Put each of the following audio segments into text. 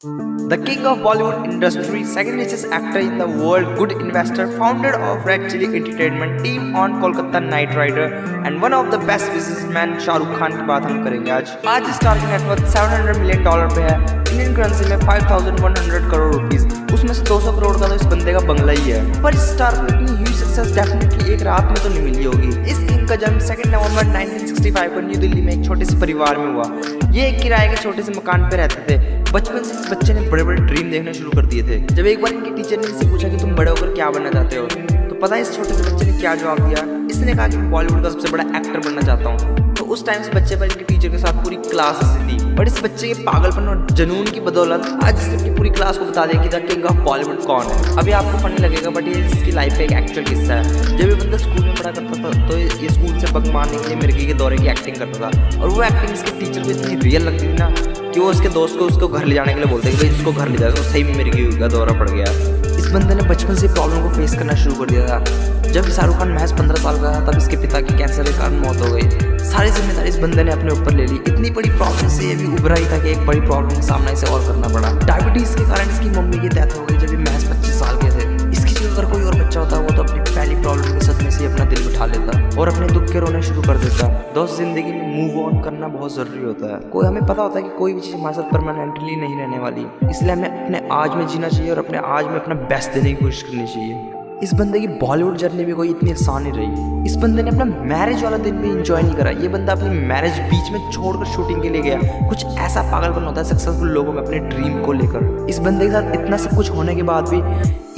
The king of Bollywood industry, second richest actor in the world, good investor, founder of Red Chilli Entertainment team on Kolkata Knight Rider and one of the best businessmen Shahrukh Khan की बात हम करेंगे आज star की net worth $700 million पे है, Indian currency में 5100 crore rupees, उसमें से 200 करोड़ का तो इस बंदे का बंगला ही है। पर इस स्टार को इतनी ह्यूज सक्सेस डेफिनेटली एक रात में तो नहीं मिली होगी। इस किंग का जन्म 2 नवंबर 1965 को न्यू दिल्ली में एक छोटे से परिवार में हुआ। ये एक किराए के छोटे से मकान पे रहते थे। बचपन से इस बच्चे ने बड़े बड़े ड्रीम देखने शुरू कर दिए थे। जब एक बार इनके टीचर ने इससे पूछा कि तुम बड़े होकर क्या बनना चाहते हो, तो पता है इस छोटे से बच्चे ने क्या जवाब दिया। इसने कहा कि बॉलीवुड का सबसे बड़ा एक्टर बनना चाहता हूँ। तो उस टाइम से बच्चे पर इनके टीचर के साथ पूरी क्लास हंसी थी। बट इस बच्चे के पागलपन और जुनून की बदौलत आज इसने अपनी पूरी क्लास को बता दिया कि द किंग ऑफ बॉलीवुड कौन है। अभी आपको फनी लगेगा बट ये इसकी लाइफ का एक एक्चुअल किस्सा है। जब ये बंदा स्कूल में पढ़ा करता था तो ये स्कूल से बंक मारने के लिए मिर्गी के दौरे की एक्टिंग करता था, और वो एक्टिंग इसके टीचर को इतनी रियल लगती थी ना कि वो उसके दोस्त को उसको घर ले जाने के लिए बोलते कि भाई इसको घर ले जाओ। तो सही में मिर्गी का दौरा पड़ गया। इस बंदे ने बचपन से प्रॉब्लम को फेस करना शुरू कर दिया था। जब शाहरुख खान महज 15 साल का था तब इसके पिता की कैंसर के कारण मौत हो गई। सारी जिम्मेदारी इस बंदे ने अपने ऊपर ले ली। इतनी बड़ी प्रॉब्लम से ये भी उभरा ही था कि एक बड़ी प्रॉब्लम का सामना इसे और करना पड़ा। डायबिटीज के कारण इसकी मम्मी की डेथ हो गई जब ये महज 25 साल के थे। इसकी जगह अगर कोई और बच्चा होता वो तो अपनी पहली प्रॉब्लम के सदमे से अपना दिल उठा लेता और अपने दुख के रोने शुरू कर देता। दोस्त, जिंदगी में मूव ऑन करना बहुत जरूरी होता है। कोई हमें पता होता है कि कोई भी चीज़ हमारे साथ परमानेंटली नहीं रहने वाली, इसलिए हमें अपने आज में जीना चाहिए और अपने आज में अपना बेस्ट देने की कोशिश करनी चाहिए। इस बंदे की बॉलीवुड जर्नी भी कोई इतनी आसान नहीं रही। इस बंदे ने अपना मैरिज वाला दिन भी एंजॉय नहीं करा। ये बंदा अपनी मैरिज बीच में छोड़कर शूटिंग के लिए गया। कुछ ऐसा पागलपन होता है सक्सेसफुल लोगों में अपने ड्रीम को लेकर। इस बंदे के साथ इतना सब कुछ होने के बाद भी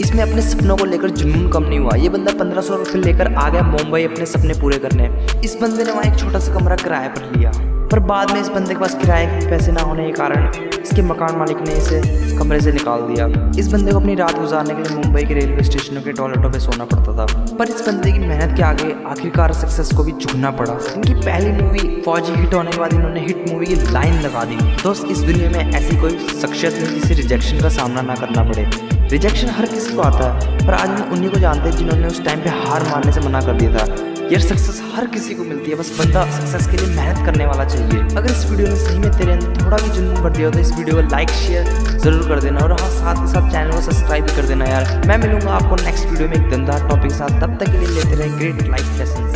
इसमें अपने सपनों को लेकर जुनून कम नहीं हुआ। ये बंदा 1500 रुपये लेकर आ गया मुंबई अपने सपने पूरे करने। इस बंदे ने वहाँ एक छोटा सा कमरा किराए पर लिया, पर बाद में इस बंदे के पास किराए के पैसे ना होने के कारण इसके मकान मालिक ने इसे कमरे से निकाल दिया। इस बंदे को अपनी रात गुजारने के लिए मुंबई के रेलवे स्टेशनों के टॉयलेटों पे सोना पड़ता था। पर इस बंदे की मेहनत के आगे आखिरकार सक्सेस को भी झुकना पड़ा। इनकी पहली मूवी फौजी हिट होने के बाद इन्होंने हिट मूवी की लाइन लगा दी। दोस्त, इस दुनिया में ऐसी कोई शख्सियत नहीं जिसे रिजेक्शन का सामना ना करना पड़े। रिजेक्शन हर किसी को आता है, पर आज हम उन्हीं को जानते हैं जिन्होंने उस टाइम पे हार मानने से मना कर दिया था। यार, सक्सेस हर किसी को मिलती है, बस बंदा सक्सेस के लिए मेहनत करने वाला चाहिए। अगर इस वीडियो ने सही में तेरे अंदर थोड़ा भी जुनून भर दिया हो तो इस वीडियो को लाइक शेयर जरूर कर देना, और हाँ, साथ के साथ चैनल को सब्सक्राइब भी कर देना। यार, मैं मिलूंगा आपको नेक्स्ट वीडियो में एक दमदार टॉपिक के साथ। तब तक के लिए लेते रहे ग्रेट लाइफ लेसन।